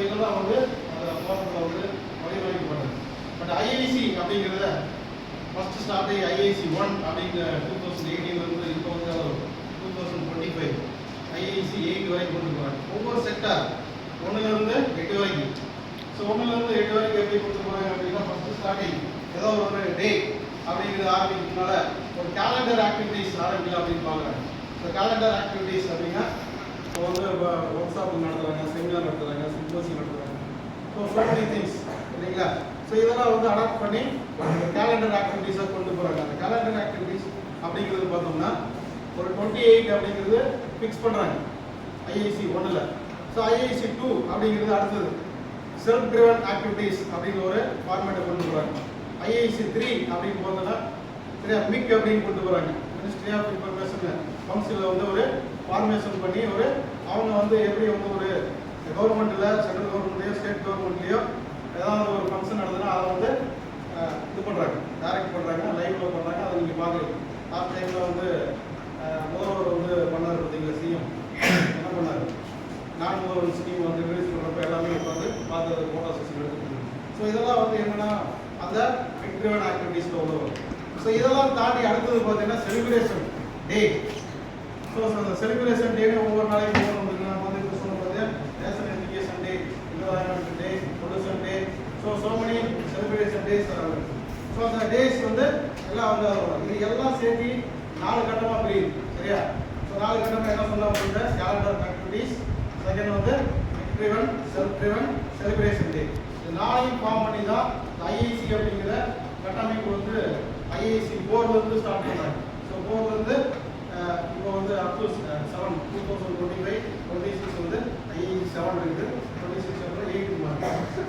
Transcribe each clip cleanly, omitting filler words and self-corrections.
இதெல்லாம் வந்து அந்த போர்ட்டலில் வந்து வடிவமைக்கப்பட்டது. பட் ஐஐசி அப்படிங்கிறத ஃபர்ஸ்ட் ஸ்டார்ட் ஐஐசி 1 அப்படிங்கிற 2018 இப்போ வந்து 2025 ஐஐசி 8 வரைக்கும் கொண்டு போகிறாங்க. ஒவ்வொரு செக்டார் 1லேருந்து 8 வரைக்கும். ஸோ 1லேருந்து 8 வரைக்கும் எப்படி கொண்டு போகிறாங்க அப்படின்னா ஃபர்ஸ்ட் ஸ்டார்டிங் ஏதோ ஒரு டே அப்படிங்கிறது ஆரம்பிக்கிறதுனால ஒரு கேலண்டர் ஆக்டிவிட்டிஸ் ஆரம்பிக்கலாம் அப்படின்னு பார்க்குறாங்க. ஸோ கேலண்டர் ஆக்டிவிட்டிஸ் அப்படின்னா இப்போ வந்து ஒர்க் ஷாப் நடத்துகிறாங்க, செமினார் நடத்துகிறாங்க, சிம்போசியம் நடத்துகிறாங்க. ஸோ மெனி திங்ஸ் இல்லைங்களா. ஸோ இதெல்லாம் வந்து அடாப்ட் பண்ணி கேலண்டர் ஆக்டிவிட்டீஸாக கொண்டு போகிறாங்க. அந்த கேலண்டர் ஆக்டிவிட்டீஸ் அப்படிங்கிறது பார்த்தோம்னா ஒரு 28 அப்படிங்கிறது ஃபிக்ஸ் பண்ணுறாங்க ஐஐசி 1ல். ஸோ ஐஐசி 2 அப்படிங்கிறது அடுத்தது செல்ஃப் ட்ரிவன் ஆக்டிவிட்டீஸ் அப்படிங்கிற ஒரு ஃபார்மேட்டை கொண்டு போகிறாங்க. ஐஐசி 3 அப்படின்னு பார்த்தோன்னா சரியா மிக் அப்படின்னு கொண்டு போகிறாங்க. மினிஸ்ட்ரி ஆஃப் இன்ஃபர்மேஷன் கவுன்சிலில் வந்து ஒரு ஃபார்மேஷன் பண்ணி ஒரு அவங்க வந்து எப்படி வந்து ஒரு கவர்மெண்ட்டில் சென்ட்ரல் கவர்மெண்ட்லேயோ ஸ்டேட் கவர்மெண்ட்லேயோ ஏதாவது ஒரு ஃபங்க்ஷன் நடந்ததுன்னா அதை வந்து இது பண்ணுறாங்க, டைரக்ட் பண்ணுறாங்க, லைவில் பண்ணுறாங்க. அதை நீங்கள் பார்க்குறீங்க. லாஸ்ட் டைமில் வந்து முதல்வர் வந்து பண்ணார் பார்த்தீங்களா, சிஎம் என்ன பண்ணார், நான் முதல்வர் ஸ்கீம் வந்து ரிலீஸ் பண்ணுறப்ப எல்லாமே வந்து பார்த்து ஃபோட்டோ செஷன் எடுத்துக்கணும். ஸோ இதெல்லாம் வந்து என்னென்னா அந்த ட்ரிவன் ஆக்டிவிட்டீஸில் உள்ள வரும். ஸோ இதெல்லாம் தாண்டி அடுத்தது பார்த்தீங்கன்னா செலிப்ரேஷன் டே. ஸோ அந்த செலிப்ரேஷன் டேன்னு ஒவ்வொரு நாளைக்கு ஒவ்வொரு வந்துருக்கு. நம்ம வந்து இப்போ சொன்ன பார்த்தீங்கன்னா national education day, environment day, pollution day. So many celebration days ஆகும். ஸோ அந்த டேஸ் வந்து எல்லாம் வந்து இது எல்லாம் சேர்த்து 4 கட்டமாக பிரியுது சரியா. ஸோ 4 கட்டமாக என்ன சொன்னால் அப்படின்னா கேலண்டர் ஆக்டிவிட்டீஸ், செகண்ட் வந்து ட்ரிவன், செல்ஃப் ட்ரிவன், செலிப்ரேஷன் டே. இது 4 ஃபார்ம் பண்ணி தான் ஐஐசி அப்படிங்கிற கட்டமைப்பு வந்து ஐஐசி 4லேருந்து ஸ்டார்ட் பண்ணுறாங்க. ஸோ 4லேருந்து இப்போ வந்து அப் டு 7 2025 26 வந்து ஐஐசி 7 இருக்குது. 26 அப்புறம் 8 மார்க்.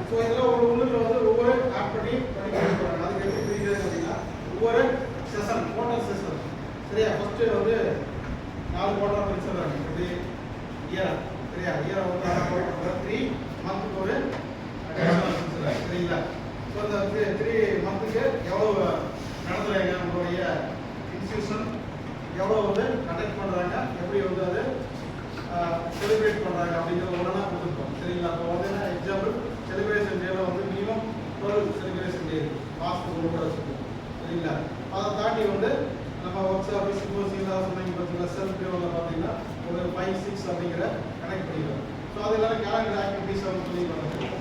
ஸோ இதில் ஒன்றுல வந்து ஒவ்வொரு ஆக்டிவிட்டி படிக்க போகிறாங்க. அதுக்கு எப்படி பிரிக்கிறது அப்படின்னா ஒவ்வொரு செஷன் குவார்டர் செஷன் சரியா. ஃபர்ஸ்ட்டு வந்து 4 குவார்டர் பிரிச்சுறாங்க. எப்படி இயர் சரியா. இயரை வந்து 3 மந்த்துக்கு ஒரு சரிங்களா. ஸோ அந்த 3 மந்த்துக்கு எவ்வளோ நடத்துகிறாங்க நம்மளுடைய இன்ஸ்டியூஷன், எவ்வளோ வந்து கண்டக்ட் பண்ணுறாங்க, எப்படி வந்து அது செலிப்ரேட் பண்ணுறாங்க அப்படிங்கிறது ஒன்றா கொடுத்துருக்கோம் சரிங்களா. அப்போ வந்து என்ன எக்ஸாம்பிள் செலிப்ரேஷன் டேல வந்து மினிமம் 12 செலிப்ரேஷன் டே மாதத்துக்கு ஒரு கூட வச்சுருக்கோம் சரிங்களா. அதை தாண்டி வந்து நம்ம ஒர்க் ஷாப் சிம்போசியம் சொன்னீங்க பார்த்தீங்கன்னா செல்ஃப் ட்ரிவனில் பார்த்தீங்கன்னா ஒரு 5-6 அப்படிங்கிற கனெக்ட் பண்ணிடுவோம். ஸோ அது எல்லாமே கேலண்டர் ஆக்டிவிட்டீஸ் வந்து சொல்லிடுவாங்க.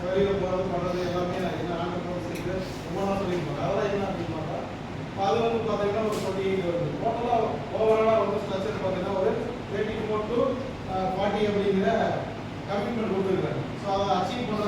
வெளியில் போகிறது பண்ணுறது எல்லாமே என்ன ஆண்டர்பிரினர்ஷிப் ஒவ்வொன்றா சொல்லியிருப்பாங்க. அதெல்லாம் என்ன அப்படின்னு பார்த்தா அது வந்து பார்த்தீங்கன்னா ஒரு 28 வருது. டோட்டலாக ஓவராலாக வந்து ஸ்ட்ரக்சர் பார்த்தீங்கன்னா ஒரு 34 to 40 அப்படிங்கிற கமிட்மெண்ட் கொடுத்துருக்காங்க. ஸோ அதை அச்சீவ் பண்ண